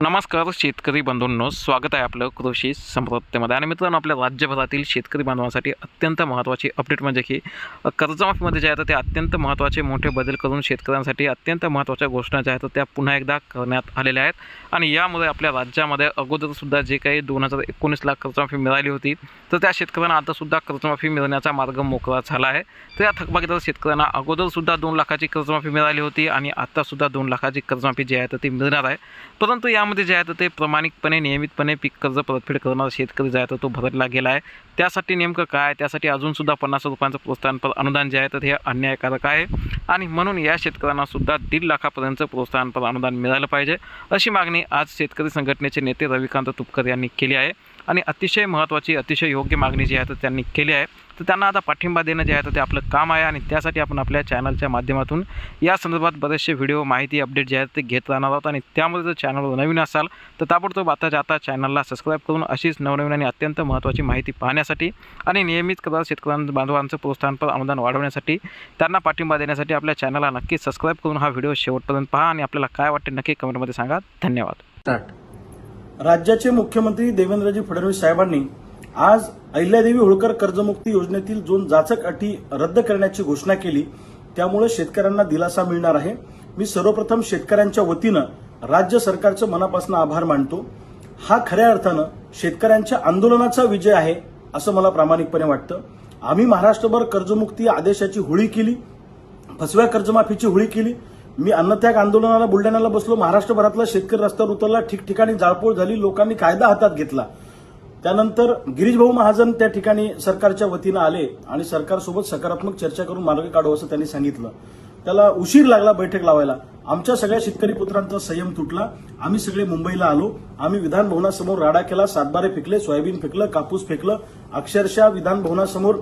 नमस्कार शेतकरी बंधूंनो, स्वागत आहे आपलं कृषी समृद्धीमध्ये. आणि मित्रांनो, आपल्या राज्यभरातील शेतकरी बांधवांसाठी अत्यंत महत्त्वाची अपडेट म्हणजे की कर्जमाफीमध्ये जे आहे ते अत्यंत महत्त्वाचे मोठे बदल करून शेतकऱ्यांसाठी अत्यंत महत्त्वाच्या घोषणा ज्या आहेत त्या पुन्हा एकदा करण्यात आलेल्या आहेत. आणि यामुळे आपल्या राज्यामध्ये अगोदरसुद्धा जे काही 2019 लाख कर्जमाफी मिळाली होती तर त्या शेतकऱ्यांना आतासुद्धा कर्जमाफी मिळण्याचा मार्ग मोकळा झाला आहे. तर या थकबाकीदार शेतकऱ्यांना अगोदरसुद्धा 2 लाखाची कर्जमाफी मिळाली होती आणि आतासुद्धा 2 लाखाची कर्जमाफी जी आहे ती मिळणार आहे. परंतु यामध्ये जे आहे ते प्रामाणिकपणे नियमितपणे पीक कर्ज परतफेड करणारा शेतकरी जे आहे तो भरला गेला आहे. त्यासाठी नेमकं काय, त्यासाठी अजूनसुद्धा 50 रुपयांचं प्रोत्साहनपर अनुदान जे आहे तर हे अन्यायकारक आहे आणि म्हणून या शेतकऱ्यांना सुद्धा 1.5 लाखापर्यंतचं प्रोत्साहनपर अनुदान मिळालं पाहिजे अशी मागणी आज शेतकरी संघटनेचे नेते रविकांत तुपकर यांनी केली आहे. आणि अतिशय महत्त्वाची, अतिशय योग्य मागणी जी आहे तर त्यांनी केली आहे. तर त्यांना आता पाठिंबा देणं जे आहे तर ते आपलं काम आहे आणि त्यासाठी आपण आपल्या चॅनलच्या माध्यमातून या संदर्भात बरेचसे व्हिडिओ, माहिती, अपडेट जे आहेत ते घेत राहणार आहोत. आणि त्यामुळे जर चॅनलवर नवीन असाल तर ताबडतोब आता चॅनलला सबस्क्राईब करून अशीच नवनवीन आणि अत्यंत महत्त्वाची माहिती पाहण्यासाठी आणि नियमित कर्ज बांधवांचं प्रोत्साहनपर अनुदान वाढवण्यासाठी, त्यांना पाठिंबा देण्यासाठी आपल्या चॅनलला नक्की सबस्क्राईब करून हा व्हिडिओ शेवटपर्यंत पहा आणि आपल्याला काय वाटते नक्की कमेंटमध्ये सांगा. धन्यवाद. राज्याचे मुख्यमंत्री देवेंद्रजी फडणवीस साहेबांनी आज अहिल्यादेवी होळकर कर्जमुक्ती योजनेतील 2 जाचक अटी रद्द करण्याची घोषणा केली. त्यामुळे शेतकऱ्यांना दिलासा मिळणार आहे. मी सर्वप्रथम शेतकऱ्यांच्या वतीनं राज्य सरकारचं मनापासून आभार मानतो. हा खऱ्या अर्थानं शेतकऱ्यांच्या आंदोलनाचा विजय आहे असं मला प्रामाणिकपणे वाटतं. आम्ही महाराष्ट्रभर कर्जमुक्ती आदेशाची होळी केली, फसव्या कर्जमाफीची होळी केली. मी अन्नत्याग आंदोलनाला बुलढाण्याला बसलो. महाराष्ट्रभरातला शेतकरी रस्त्यावर उतरला, ठिकठिकाणी जाळपोळ झाली, लोकांनी कायदा हातात घेतला. त्यानंतर गिरीश भाऊ महाजन त्या ठिकाणी सरकारच्या वतीनं आले आणि सरकारसोबत सकारात्मक चर्चा करून मार्ग काढू असं त्यांनी सांगितलं. त्याला उशीर लागला बैठक लावायला. आमच्या सगळ्या शेतकरी पुत्रांचा संयम तुटला. आम्ही सगळे मुंबईला आलो. आम्ही विधान भवनासमोर राडा केला, सातबारे फेकले, सोयाबीन फेकलं, कापूस फेकलं. अक्षरशः विधान भवनासमोर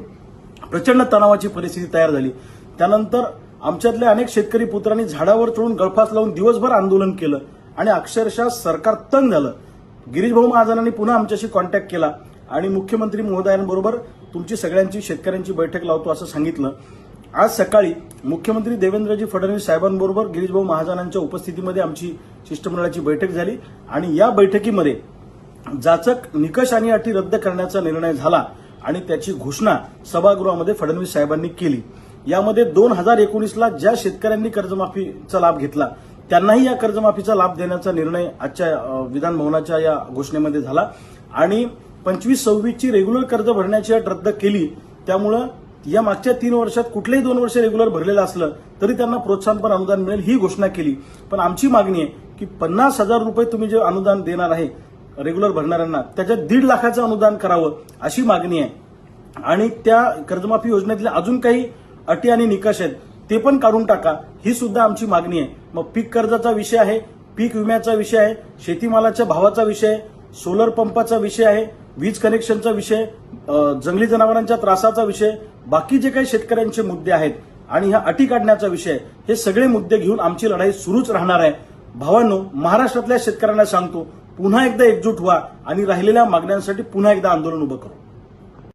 प्रचंड तणावाची परिस्थिती तयार झाली. त्यानंतर आमच्यातल्या अनेक शेतकरी पुत्रांनी झाडावर चढून गळफास लावून दिवसभर आंदोलन केलं आणि अक्षरशः सरकार तंग झालं. गिरीश भाऊ महाजनांनी पुन्हा आमच्याशी कॉन्टॅक्ट केला आणि मुख्यमंत्री महोदयांबरोबर तुमची सगळ्यांची शेतकऱ्यांची बैठक लावतो असं सांगितलं. आज सकाळी मुख्यमंत्री देवेंद्रजी फडणवीस साहेबांबरोबर गिरीश भाऊ महाजनांच्या उपस्थितीमध्ये आमची शिष्टमंडळाची बैठक झाली आणि या बैठकीमध्ये जाचक निकष आणि अटी रद्द करण्याचा निर्णय झाला आणि त्याची घोषणा सभागृहामध्ये फडणवीस साहेबांनी केली. यामध्ये 2019ला ज्या शेतकऱ्यांनी कर्जमाफीचा लाभ घेतला त्यांनाही या कर्जमाफीचा लाभ देण्याचा निर्णय आजच्या विधान भवनाच्या या घोषणेमध्ये झाला. आणि 25-26ची रेग्युलर कर्ज भरण्याची अट रद्द केली. त्यामुळं या मागच्या 3 वर्षात कुठलेही 2 वर्ष रेग्युलर भरलेलं असलं तरी त्यांना प्रोत्साहनपर अनुदान मिळेल ही घोषणा केली. पण आमची मागणी आहे की 50,000 रुपये तुम्ही जे अनुदान देणार आहे रेग्युलर भरणाऱ्यांना त्याच्यात 1.5 लाखाचं अनुदान करावं अशी मागणी आहे. आणि त्या कर्जमाफी योजनेतल्या अजून काही अटी आणि निकष आहेत ते पण काढून टाका ही सुद्धा आमची मागणी आहे. मग पीक कर्जाचा विषय आहे, पीक विम्याचा विषय आहे, शेतीमालाच्या भावाचा विषय आहे, सोलर पंपाचा विषय आहे, वीज कनेक्शनचा विषय, जंगली जनावरांच्या त्रासाचा विषय, बाकी जे काही शेतकऱ्यांचे मुद्दे आहेत आणि ह्या अटी काढण्याचा विषय, हे सगळे मुद्दे घेऊन आमची लढाई सुरूच राहणार आहे. भावांनो, महाराष्ट्रातल्या शेतकऱ्यांना सांगतो, पुन्हा एकदा एकजूट व्हा आणि राहिलेल्या मागण्यांसाठी पुन्हा एकदा आंदोलन उभं करू.